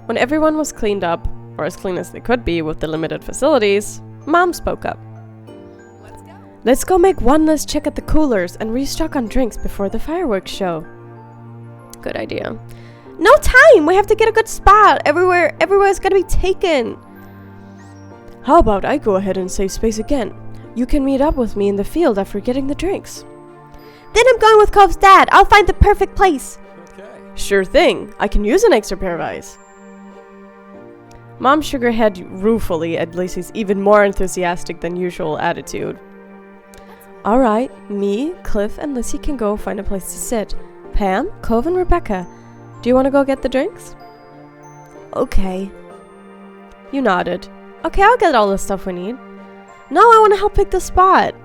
When everyone was cleaned up, or as clean as they could be with the limited facilities, Mom spoke up. Let's go make one last check at the coolers and restock on drinks before the fireworks show. Good idea. No time! We have to get a good spot. Everywhere's gonna be taken. How about I go ahead and save space again? You can meet up with me in the field after getting the drinks. Then I'm going with Cove's dad. I'll find the perfect place. Okay. Sure thing. I can use an extra pair of eyes. Mom shook her head ruefully at Lacey's even more enthusiastic than usual attitude. Alright, me, Cliff, and Lissy can go find a place to sit. Pam, Cove, and Rebecca, do you want to go get the drinks? Okay. You nodded. Okay, I'll get all the stuff we need. No, I want to help pick the spot.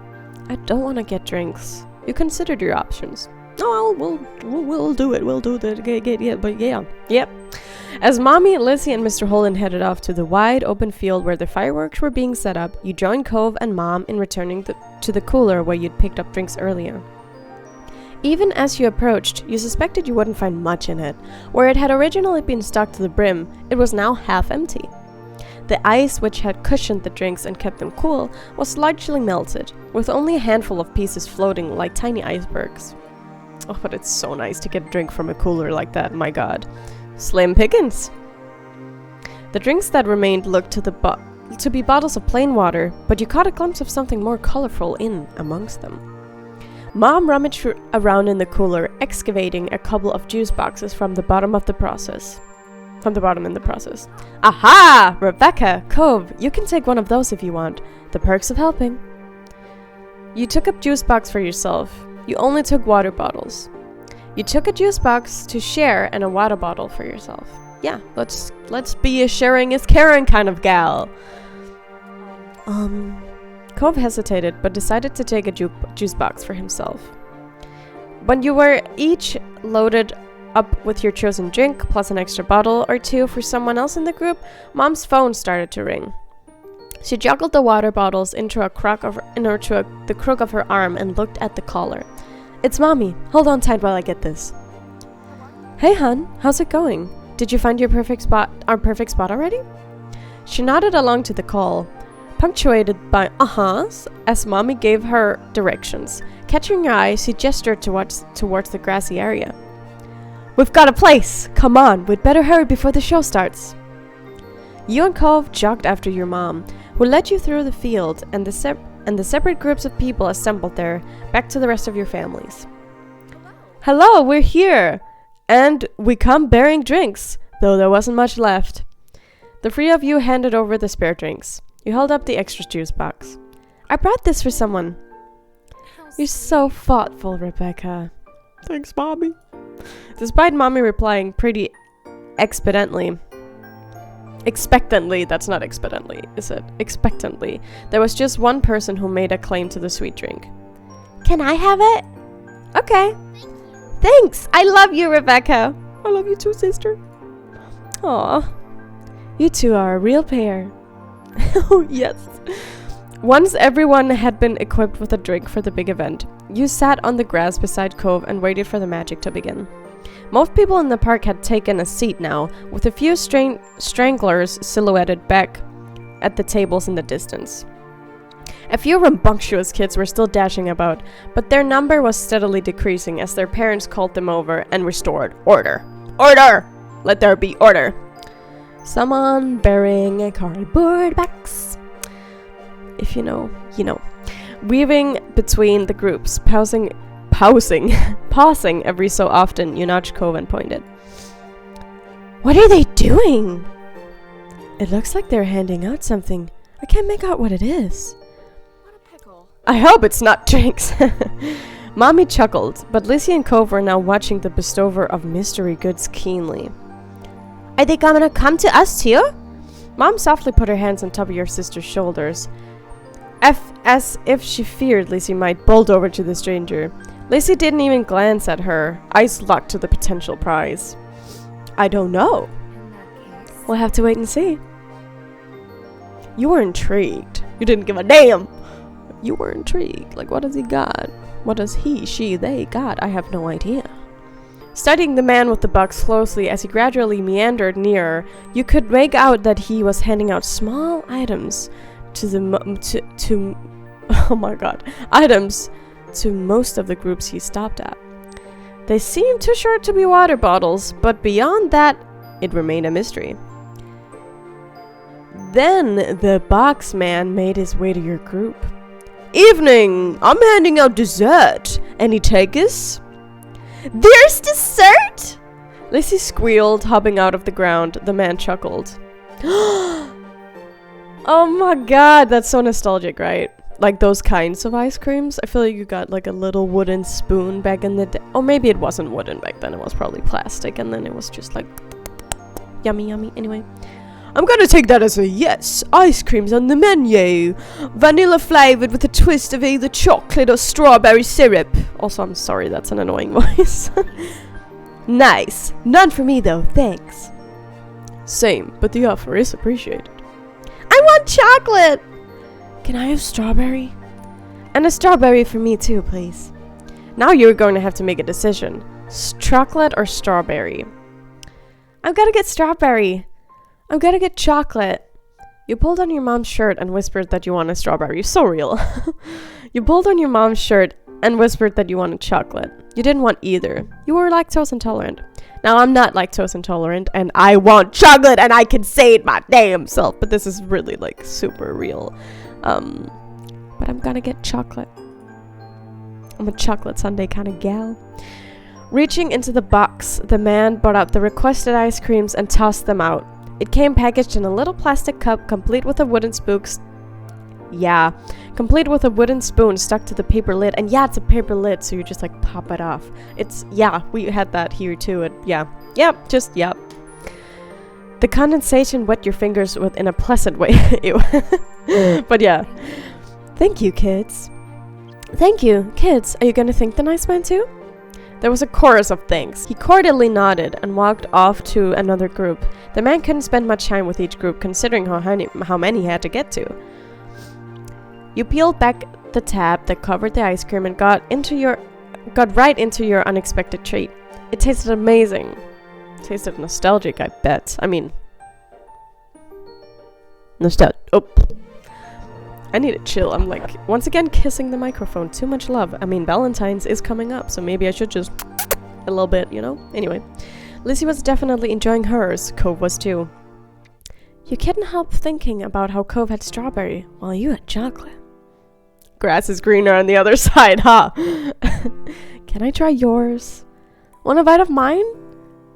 I don't want to get drinks. You considered your options. No, we'll do it. We'll do the Yep. As Mommy, Lizzie, and Mr. Holden headed off to the wide open field where the fireworks were being set up, you joined Cove and Mom in returning to the cooler where you'd picked up drinks earlier. Even as you approached, you suspected you wouldn't find much in it. Where it had originally been stocked to the brim, it was now half empty. The ice, which had cushioned the drinks and kept them cool, was largely melted, with only a handful of pieces floating like tiny icebergs. Oh, but it's so nice to get a drink from a cooler like that, my god. Slim pickings! The drinks that remained looked to be bottles of plain water, but you caught a glimpse of something more colorful in amongst them. Mom rummaged around in the cooler, excavating a couple of juice boxes from the bottom in the process. Aha! Rebecca, Cove, you can take one of those if you want. The perks of helping. You took a juice box for yourself. You only took water bottles. You took a juice box to share and a water bottle for yourself. Yeah, let's be a sharing is caring kind of gal. Cove hesitated, but decided to take a juice box for himself. When you were each loaded up with your chosen drink, plus an extra bottle or two for someone else in the group, Mom's phone started to ring. She juggled the water bottles into the crook of her arm and looked at the caller. It's Mommy. Hold on tight while I get this. Hey, hun. How's it going? Did you find our perfect spot already? She nodded along to the call, punctuated by uh-huhs as Mommy gave her directions. Catching her eye, she gestured towards the grassy area. We've got a place! Come on, we'd better hurry before the show starts. You and Cove jogged after your mom, who led you through the field and the separate groups of people assembled there, back to the rest of your families. Hello, we're here! And we come bearing drinks, though there wasn't much left. The three of you handed over the spare drinks. You held up the extra juice box. I brought this for someone. You're so thoughtful, Rebecca. Thanks, Mommy. Despite Mommy replying pretty expectantly, that's not expectantly, is it? Expectantly, there was just one person who made a claim to the sweet drink. Can I have it? Okay. Thanks! I love you, Rebecca! I love you too, sister. Aw. You two are a real pair. Oh, yes. Once everyone had been equipped with a drink for the big event, you sat on the grass beside Cove and waited for the magic to begin. Most people in the park had taken a seat now, with a few stranglers silhouetted back at the tables in the distance. A few rambunctious kids were still dashing about, but their number was steadily decreasing as their parents called them over and restored order. Order! Let there be order! Someone bearing a cardboard box. If you know, you know. Weaving between the groups, pausing every so often, you nudged Cove and pointed. What are they doing? It looks like they're handing out something. I can't make out what it is. I hope it's not drinks. Mommy chuckled, but Lizzie and Cove were now watching the bestower of mystery goods keenly. Are they gonna come to us too? Mom softly put her hands on top of your sister's shoulders, as if she feared Lizzie might bolt over to the stranger. Lizzie didn't even glance at her, eyes locked to the potential prize. I don't know. We'll have to wait and see. You were intrigued. You didn't give a damn. You were intrigued. Like, what has he got? What does he, she, they got? I have no idea. Studying the man with the box closely as he gradually meandered nearer, you could make out that he was handing out small items items to most of the groups he stopped at. They seemed too short to be water bottles, but beyond that, it remained a mystery. Then the box man made his way to your group. Evening! I'm handing out dessert. Any takers? There's dessert? Lizzie squealed, hopping out of the ground. The man chuckled. Oh my god, that's so nostalgic, right? Like those kinds of ice creams. I feel like you got like a little wooden spoon back in the day. Or maybe it wasn't wooden back then. It was probably plastic. And then it was just like yummy, yummy. Anyway. I'm gonna take that as a yes. Ice cream's on the menu. Vanilla flavored with a twist of either chocolate or strawberry syrup. Also, I'm sorry, that's an annoying voice. Nice. None for me though, thanks. Same, but the offer is appreciated. I want chocolate! Can I have strawberry? And a strawberry for me too, please. Now you're going to have to make a decision. Chocolate or strawberry? I'm gonna get strawberry. I'm gonna get chocolate. You pulled on your mom's shirt and whispered that you wanted strawberry. So real. You pulled on your mom's shirt and whispered that you wanted chocolate. You didn't want either. You were lactose intolerant. Now, I'm not lactose intolerant, and I want chocolate, and I can say it my damn self. But this is really, like, super real. But I'm gonna get chocolate. I'm a chocolate sundae kind of gal. Reaching into the box, the man brought out the requested ice creams and tossed them out. It came packaged in a little plastic cup, complete with a wooden spoon stuck to the paper lid. And yeah, it's a paper lid, so you just like pop it off. The The condensation wet your fingers in a pleasant way. Ew. But yeah. Thank you, kids. Thank you, kids. Are you gonna thank the nice man too? There was a chorus of thanks. He cordially nodded and walked off to another group. The man couldn't spend much time with each group, considering how many he had to get to. You peeled back the tab that covered the ice cream and got right into your unexpected treat. It tasted amazing. Tasted nostalgic, I bet. I mean, nostalgic. Oh, I need to chill. I'm like, once again, kissing the microphone. Too much love. I mean, Valentine's is coming up, so maybe I should just a little bit, you know? Anyway, Lizzie was definitely enjoying hers. Cove was too. You couldn't help thinking about how Cove had strawberry while you had chocolate. Grass is greener on the other side, huh? Can I try yours? Want a bite of mine?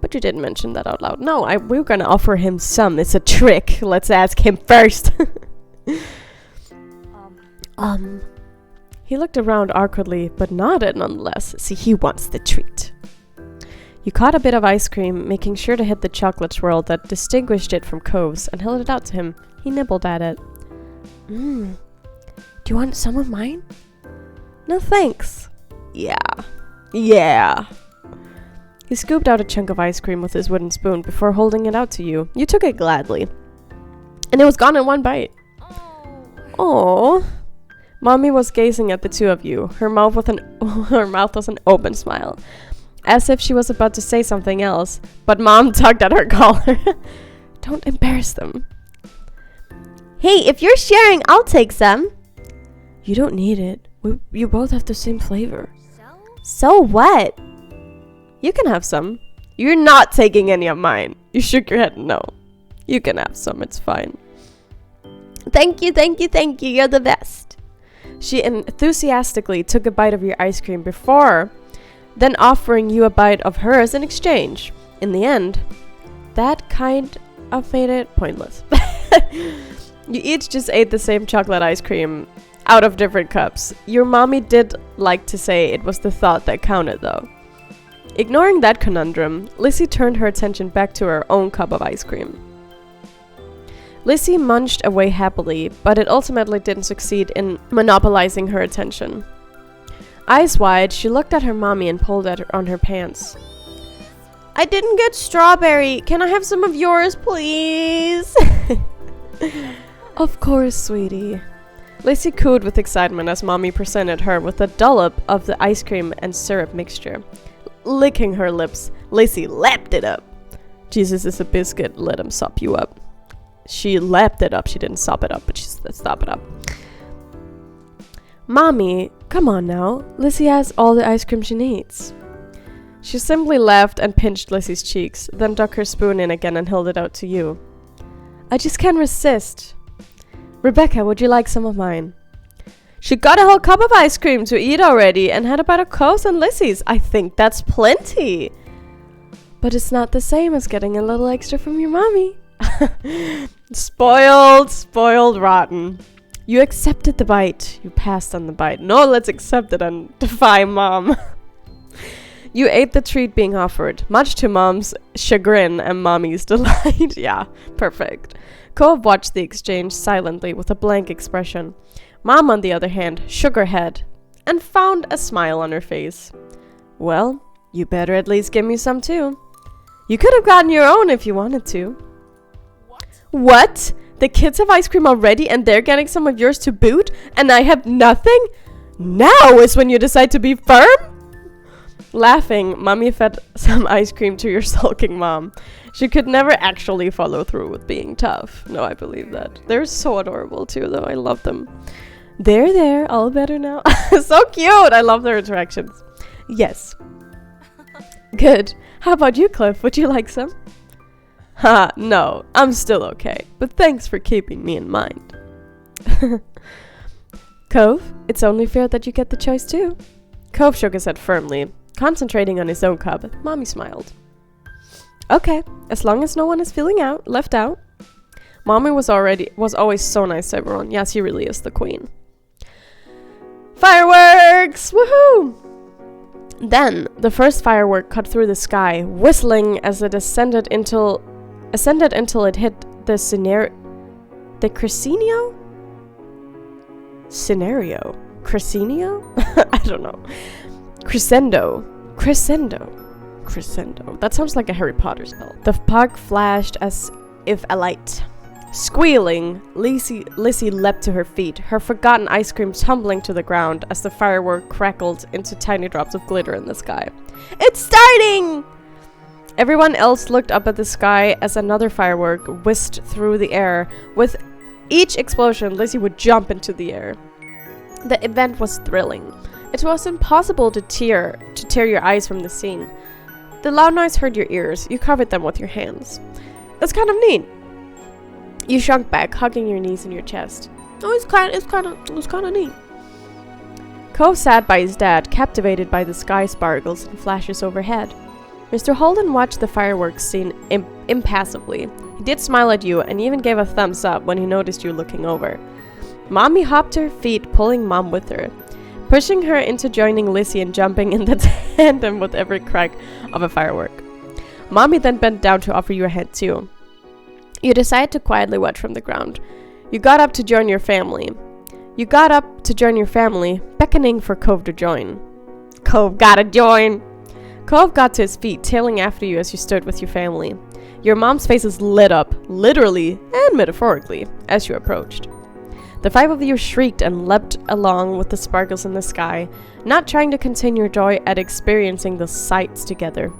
But you didn't mention that out loud. No, we were gonna offer him some. It's a trick. Let's ask him first. He looked around awkwardly, but nodded nonetheless. See, he wants the treat. You caught a bit of ice cream, making sure to hit the chocolate swirl that distinguished it from Cove's, and held it out to him. He nibbled at it. Do you want some of mine? No thanks. Yeah. He scooped out a chunk of ice cream with his wooden spoon before holding it out to you. You took it gladly. And it was gone in one bite. Oh. Mommy was gazing at the two of you. Her mouth was an open smile, as if she was about to say something else, but Mom tugged at her collar. Don't embarrass them. Hey, if you're sharing, I'll take some. You don't need it. You both have the same flavor. So what? You can have some. You're not taking any of mine. You shook your head no. You can have some, it's fine. Thank you. You're the best. She enthusiastically took a bite of your ice cream before then offering you a bite of hers in exchange. In the end, that kind of made it pointless. You each just ate the same chocolate ice cream out of different cups. Your mommy did like to say it was the thought that counted, though. Ignoring that conundrum, Lizzie turned her attention back to her own cup of ice cream. Lizzie munched away happily, but it ultimately didn't succeed in monopolizing her attention. Eyes wide, she looked at her mommy and pulled at her on her pants. I didn't get strawberry. Can I have some of yours, please? Of course, sweetie. Lizzie cooed with excitement as Mommy presented her with a dollop of the ice cream and syrup mixture. Licking her lips, Lizzie lapped it up. Jesus is a biscuit, let him sop you up. She lapped it up, she didn't sop it up, but she said stop it up. Mommy, come on now. Lizzie has all the ice cream she needs. She simply laughed and pinched Lizzie's cheeks, then dug her spoon in again and held it out to you. I just can't resist. Rebecca, would you like some of mine? She got a whole cup of ice cream to eat already and had a bite of Cove's and Lizzie's. I think that's plenty. But it's not the same as getting a little extra from your mommy. Spoiled, rotten. You accepted the bite. You passed on the bite. No, let's accept it and defy Mom. You ate the treat being offered, much to Mom's chagrin and Mommy's delight. Yeah, perfect. Cove watched the exchange silently with a blank expression. Mom, on the other hand, shook her head and found a smile on her face. Well, you better at least give me some too. You could have gotten your own if you wanted to. What? The kids have ice cream already and they're getting some of yours to boot and I have nothing? Now is when you decide to be firm? Laughing, Mommy fed some ice cream to your sulking mom. She could never actually follow through with being tough. No, I believe that. They're so adorable too, though. I love them. There, all better now. So cute! I love their interactions. Yes. Good. How about you, Cliff? Would you like some? Ha, no. I'm still okay. But thanks for keeping me in mind. Cove, it's only fair that you get the choice too. Cove shook his head firmly. Concentrating on his own cup, Mommy smiled. Okay, as long as no one is feeling left out. Mommy was always so nice to everyone. Yes, she really is the queen. Fireworks! Woohoo! Then, the first firework cut through the sky, whistling as it ascended until ascended until it hit the crescenio? Scenario? Crescenio? I don't know. Crescendo. That sounds like a Harry Potter spell. The puck flashed as if alight. Squealing, Lizzie leapt to her feet, her forgotten ice cream tumbling to the ground as the firework crackled into tiny drops of glitter in the sky. It's starting! Everyone else looked up at the sky as another firework whisked through the air. With each explosion, Lizzie would jump into the air. The event was thrilling. It was impossible to tear your eyes from the scene. The loud noise hurt your ears. You covered them with your hands. It's kind of neat. You shrunk back, hugging your knees and your chest. Oh, it was kind of neat. Cove sat by his dad, captivated by the sky sparkles and flashes overhead. Mr. Holden watched the fireworks scene impassively. He did smile at you and even gave a thumbs up when he noticed you looking over. Mommy hopped to her feet, pulling Mom with her, pushing her into joining Lizzie and jumping in the tandem with every crack of a firework. Mommy then bent down to offer you a hand too. You decided to quietly watch from the ground. You got up to join your family, beckoning for Cove to join. Cove gotta join! Cove got to his feet, tailing after you as you stood with your family. Your mom's faces lit up, literally and metaphorically, as you approached. The 5 of you shrieked and leapt along with the sparkles in the sky, not trying to continue your joy at experiencing the sights together.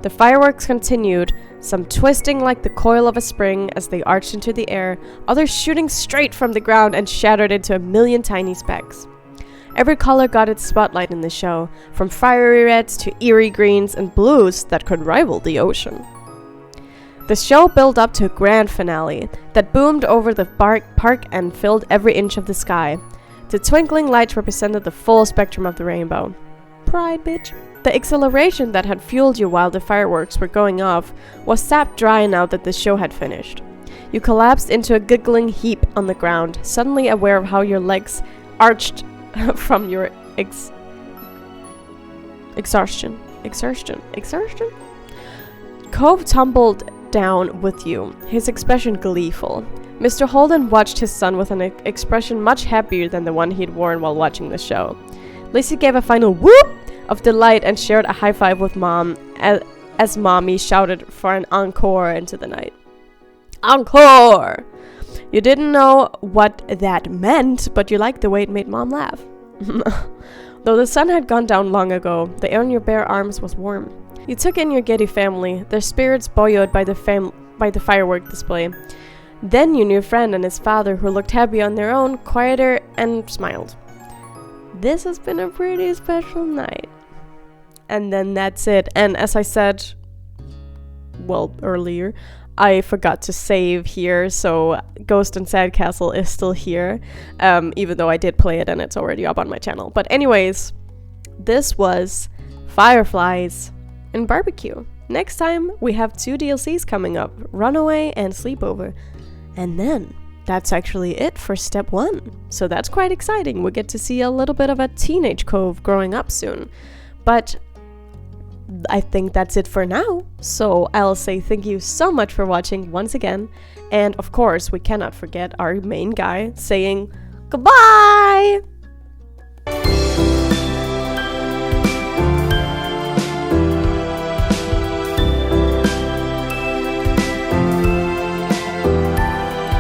The fireworks continued, some twisting like the coil of a spring as they arched into the air, others shooting straight from the ground and shattered into a million tiny specks. Every color got its spotlight in the show, from fiery reds to eerie greens and blues that could rival the ocean. The show built up to a grand finale that boomed over the park and filled every inch of the sky. The twinkling lights represented the full spectrum of the rainbow. Pride, bitch. The exhilaration that had fueled you while the fireworks were going off was sapped dry now that the show had finished. You collapsed into a giggling heap on the ground, suddenly aware of how your legs arched from your exhaustion. Cove tumbled down with you, his expression gleeful. Mr. Holden watched his son with an expression much happier than the one he'd worn while watching the show. Lizzie gave a final whoop of delight and shared a high five with Mom as Mommy shouted for an encore into the night. Encore! You didn't know what that meant, but you liked the way it made Mom laugh. Though the sun had gone down long ago, the air in your bare arms was warm. You took in your giddy family, their spirits buoyed by the firework display. Then you knew a friend and his father who looked happy on their own, quieter, and smiled. This has been a pretty special night. And then that's it. And as I said, earlier, I forgot to save here, so Ghost and Sandcastle is still here, even though I did play it and it's already up on my channel. But anyways, this was Fireflies and Barbecue. Next time, we have 2 DLCs coming up, Runaway and Sleepover. And then, that's actually it for step 1. So that's quite exciting. We get to see a little bit of a teenage Cove growing up soon. But I think that's it for now. So I'll say thank you so much for watching once again. And of course, we cannot forget our main guy saying goodbye!